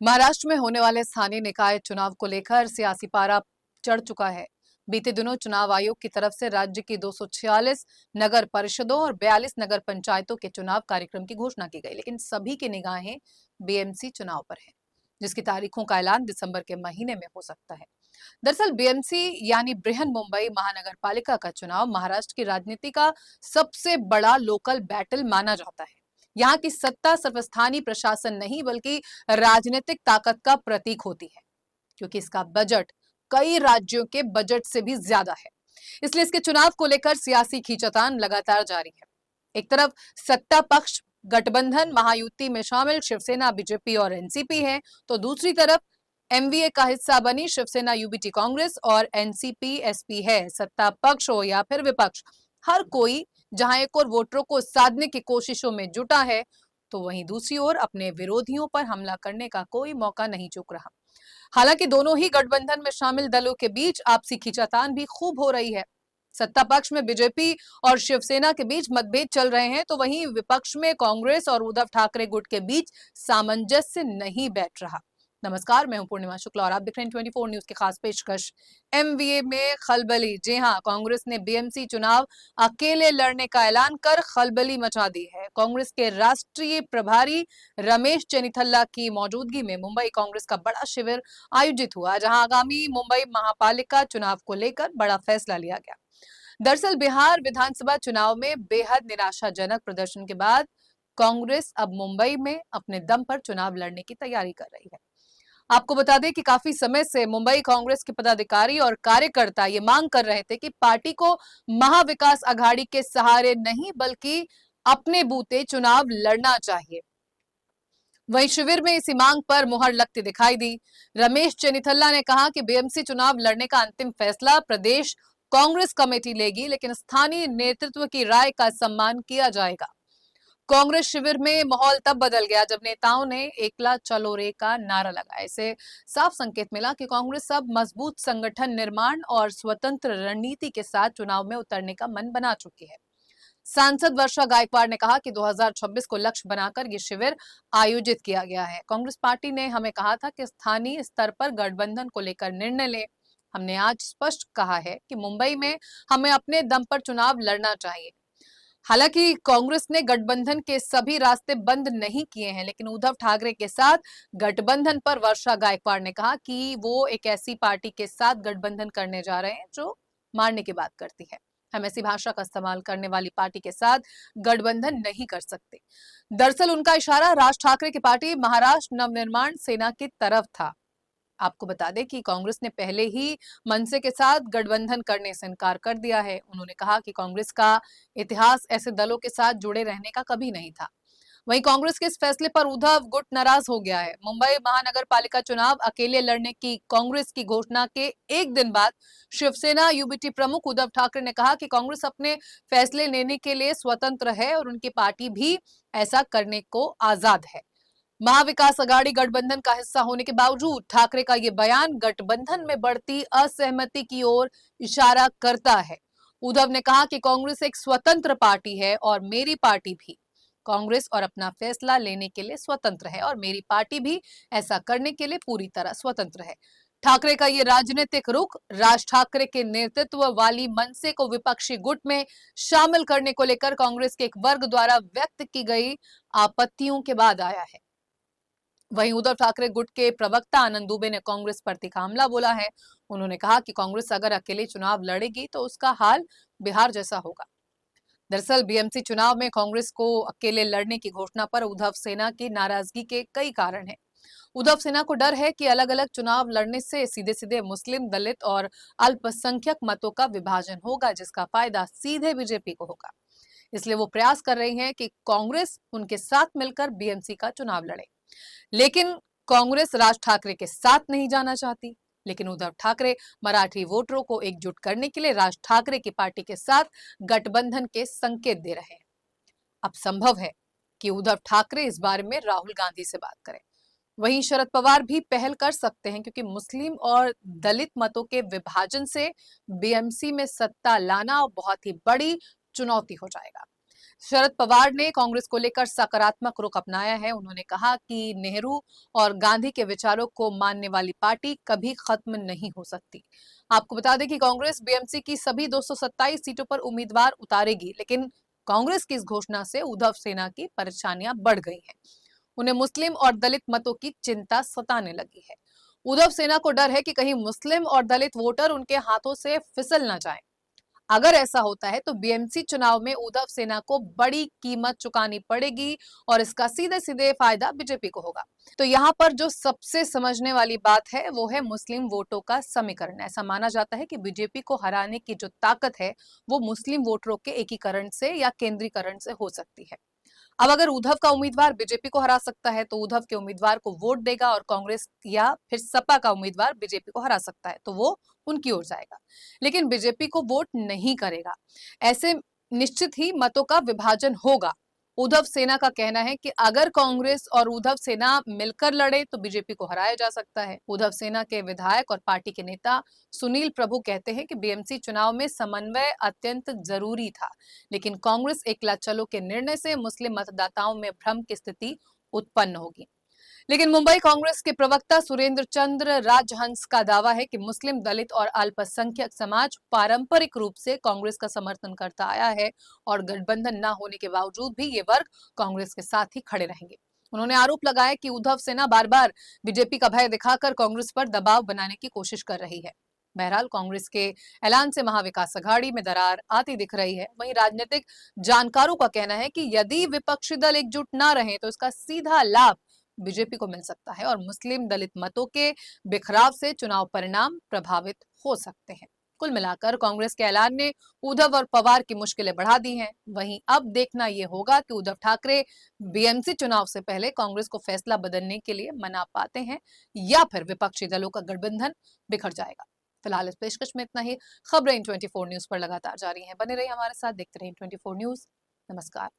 महाराष्ट्र में होने वाले स्थानीय निकाय चुनाव को लेकर सियासी पारा चढ़ चुका है। बीते दिनों चुनाव आयोग की तरफ से राज्य की 246 नगर परिषदों और 42 नगर पंचायतों के चुनाव कार्यक्रम की घोषणा की गई, लेकिन सभी की निगाहें बीएमसी चुनाव पर है, जिसकी तारीखों का ऐलान दिसंबर के महीने में हो सकता है। दरअसल बीएमसी यानी बृहन मुंबई महानगर पालिका का चुनाव महाराष्ट्र की राजनीति का सबसे बड़ा लोकल बैटल माना जाता है। यहाँ की सत्ता सिर्फ स्थानीय प्रशासन नहीं बल्कि राजनीतिक ताकत का प्रतीक होती है, क्योंकि इसका बजट कई राज्यों के बजट से भी ज्यादा है। इसलिए इसके चुनाव को लेकर सियासी खींचातान लगातार जारी है। एक तरफ सत्ता पक्ष गठबंधन महायुति में शामिल शिवसेना, बीजेपी और एनसीपी है, तो दूसरी तरफ एमवीए का हिस्सा बनी शिवसेना, यूबीटी कांग्रेस और एनसीपी एसपी है। सत्ता पक्ष हो या फिर विपक्ष, हर कोई जहां एक और वोटरों को साधने की कोशिशों में जुटा है, तो वहीं दूसरी ओर अपने विरोधियों पर हमला करने का कोई मौका नहीं चूक रहा। हालांकि दोनों ही गठबंधन में शामिल दलों के बीच आपसी खींचातान भी खूब हो रही है। सत्ता पक्ष में बीजेपी और शिवसेना के बीच मतभेद चल रहे हैं, तो वहीं विपक्ष में कांग्रेस और उद्धव ठाकरे गुट के बीच सामंजस्य नहीं बैठ रहा। नमस्कार, मैं हूं पूर्णिमा शुक्ला और आप देख रहे हैं 24 न्यूज की खास पेशकश। एमवीए में खलबली। जी हां, कांग्रेस ने बीएमसी चुनाव अकेले लड़ने का ऐलान कर खलबली मचा दी है। कांग्रेस के राष्ट्रीय प्रभारी रमेश चेन्निथल्ला की मौजूदगी में मुंबई कांग्रेस का बड़ा शिविर आयोजित हुआ, जहां आगामी मुंबई महापालिका चुनाव को लेकर बड़ा फैसला लिया गया। दरअसल बिहार विधानसभा चुनाव में बेहद निराशाजनक प्रदर्शन के बाद कांग्रेस अब मुंबई में अपने दम पर चुनाव लड़ने की तैयारी कर रही है। आपको बता दें कि काफी समय से मुंबई कांग्रेस के पदाधिकारी और कार्यकर्ता ये मांग कर रहे थे कि पार्टी को महाविकास अघाड़ी के सहारे नहीं बल्कि अपने बूते चुनाव लड़ना चाहिए। वहीं शिविर में इसी मांग पर मुहर लगती दिखाई दी। रमेश चेन्निथल्ला ने कहा कि बीएमसी चुनाव लड़ने का अंतिम फैसला प्रदेश कांग्रेस कमेटी लेगी, लेकिन स्थानीय नेतृत्व की राय का सम्मान किया जाएगा। कांग्रेस शिविर में माहौल तब बदल गया जब नेताओं ने एकला चलो रे का नारा लगाया। इससे साफ संकेत मिला कि कांग्रेस अब मजबूत संगठन निर्माण और स्वतंत्र रणनीति के साथ चुनाव में उतरने का मन बना चुकी है। सांसद वर्षा गायकवाड़ ने कहा कि 2026 को लक्ष्य बनाकर ये शिविर आयोजित किया गया है। कांग्रेस पार्टी ने हमें कहा था कि स्थानीय स्तर पर गठबंधन को लेकर निर्णय लें। हमने आज स्पष्ट कहा है कि मुंबई में हमें अपने दम पर चुनाव लड़ना चाहिए। हालांकि कांग्रेस ने गठबंधन के सभी रास्ते बंद नहीं किए हैं, लेकिन उद्धव ठाकरे के साथ गठबंधन पर वर्षा गायकवाड़ ने कहा कि वो एक ऐसी पार्टी के साथ गठबंधन करने जा रहे हैं जो मारने की बात करती है। हम ऐसी भाषा का इस्तेमाल करने वाली पार्टी के साथ गठबंधन नहीं कर सकते। दरअसल उनका इशारा राज ठाकरे की पार्टी महाराष्ट्र नवनिर्माण सेना की तरफ था। आपको बता दें कि कांग्रेस ने पहले ही मनसे के साथ गठबंधन करने से इनकार कर दिया है। उन्होंने कहा कि कांग्रेस का इतिहास ऐसे दलों के साथ जुड़े रहने का कभी नहीं था। वहीं कांग्रेस के इस फैसले पर उद्धव गुट नाराज हो गया है। मुंबई महानगर पालिका चुनाव अकेले लड़ने की कांग्रेस की घोषणा के एक दिन बाद शिवसेना यूबीटी प्रमुख उद्धव ठाकरे ने कहा कि कांग्रेस अपने फैसले लेने के लिए स्वतंत्र है और उनकी पार्टी भी ऐसा करने को आजाद है। महाविकास अघाड़ी गठबंधन का हिस्सा होने के बावजूद ठाकरे का यह बयान गठबंधन में बढ़ती असहमति की ओर इशारा करता है। उद्धव ने कहा कि कांग्रेस एक स्वतंत्र पार्टी है और मेरी पार्टी भी। कांग्रेस और अपना फैसला लेने के लिए स्वतंत्र है और मेरी पार्टी भी ऐसा करने के लिए पूरी तरह स्वतंत्र है। ठाकरे का ये राजनीतिक रुख राज ठाकरे के नेतृत्व वाली मनसे को विपक्षी गुट में शामिल करने को लेकर कांग्रेस के एक वर्ग द्वारा व्यक्त की गई आपत्तियों के बाद आया है। वहीं उद्धव ठाकरे गुट के प्रवक्ता आनंद दुबे ने कांग्रेस पर तीखा हमला बोला है। उन्होंने कहा कि कांग्रेस अगर अकेले चुनाव लड़ेगी तो उसका हाल बिहार जैसा होगा। दरअसल बीएमसी चुनाव में कांग्रेस को अकेले लड़ने की घोषणा पर उद्धव सेना की नाराजगी के कई कारण हैं। उद्धव सेना को डर है कि अलग अलग चुनाव लड़ने से सीधे सीधे मुस्लिम, दलित और अल्पसंख्यक मतों का विभाजन होगा, जिसका फायदा सीधे बीजेपी को होगा। इसलिए वो प्रयास कर रही है कि कांग्रेस उनके साथ मिलकर बीएमसी का चुनाव लड़े। लेकिन कांग्रेस राज ठाकरे के साथ नहीं जाना चाहती, लेकिन उद्धव ठाकरे मराठी वोटरों को एकजुट करने के लिए राज ठाकरे की पार्टी के साथ गठबंधन के संकेत दे रहे हैं। अब संभव है कि उद्धव ठाकरे इस बारे में राहुल गांधी से बात करें। वहीं शरद पवार भी पहल कर सकते हैं, क्योंकि मुस्लिम और दलित मतों के विभाजन से बीएमसी में सत्ता लाना बहुत ही बड़ी चुनौती हो जाएगा। शरद पवार ने कांग्रेस को लेकर सकारात्मक रुख अपनाया है। उन्होंने कहा कि नेहरू और गांधी के विचारों को मानने वाली पार्टी कभी खत्म नहीं हो सकती। आपको बता दें कि कांग्रेस बीएमसी की सभी 227 सीटों पर उम्मीदवार उतारेगी, लेकिन कांग्रेस की इस घोषणा से उद्धव सेना की परेशानियां बढ़ गई हैं। उन्हें मुस्लिम और दलित मतों की चिंता सताने लगी है। उद्धव सेना को डर है कि कहीं मुस्लिम और दलित वोटर उनके हाथों से फिसल ना जाएं। अगर ऐसा होता है तो बीएमसी चुनाव में उद्धव सेना को बड़ी कीमत चुकानी पड़ेगी और इसका सीधे सीधे फायदा बीजेपी को होगा। तो यहाँ पर जो सबसे समझने वाली बात है वो है मुस्लिम वोटों का समीकरण। ऐसा माना जाता है कि बीजेपी को हराने की जो ताकत है वो मुस्लिम वोटरों के एकीकरण से या केंद्रीकरण से हो सकती है। अब अगर उद्धव का उम्मीदवार बीजेपी को हरा सकता है तो उद्धव के उम्मीदवार को वोट देगा, और कांग्रेस या फिर सपा का उम्मीदवार बीजेपी को हरा सकता है तो वो उनकी ओर जाएगा, लेकिन बीजेपी को वोट नहीं करेगा। ऐसे निश्चित ही मतों का विभाजन होगा। उद्धव सेना का कहना है कि अगर कांग्रेस और उद्धव सेना मिलकर लड़े तो बीजेपी को हराया जा सकता है। उद्धव सेना के विधायक और पार्टी के नेता सुनील प्रभु कहते हैं कि बीएमसी चुनाव में समन्वय अत्यंत जरूरी था, लेकिन कांग्रेस एकला चलो के निर्णय से मुस्लिम मतदाताओं में भ्रम की स्थिति उत्पन्न होगी। लेकिन मुंबई कांग्रेस के प्रवक्ता सुरेंद्र चंद्र राजहंस का दावा है कि मुस्लिम, दलित और अल्पसंख्यक समाज पारंपरिक रूप से कांग्रेस का समर्थन करता आया है और गठबंधन न होने के बावजूद भी ये वर्ग कांग्रेस के साथ ही खड़े रहेंगे। उन्होंने आरोप लगाया कि उद्धव सेना बार बार बीजेपी का भय दिखाकर कांग्रेस पर दबाव बनाने की कोशिश कर रही है। बहरहाल कांग्रेस के ऐलान से महाविकास अघाड़ी में दरार आती दिख रही है। वहीं राजनीतिक जानकारों का कहना है कि यदि विपक्षी दल एकजुट न रहे तो इसका सीधा लाभ बीजेपी को मिल सकता है और मुस्लिम दलित मतों के बिखराव से चुनाव परिणाम प्रभावित हो सकते हैं। कुल मिलाकर कांग्रेस के ऐलान ने उद्धव और पवार की मुश्किलें बढ़ा दी हैं। वहीं अब देखना यह होगा कि उद्धव ठाकरे बीएमसी चुनाव से पहले कांग्रेस को फैसला बदलने के लिए मना पाते हैं या फिर विपक्षी दलों का गठबंधन बिखर जाएगा। फिलहाल इस पेशकश में इतना ही। खबरें 24 न्यूज पर लगातार जारी हैं। बने रहिए हमारे साथ, देखते रहिए 24 न्यूज। नमस्कार।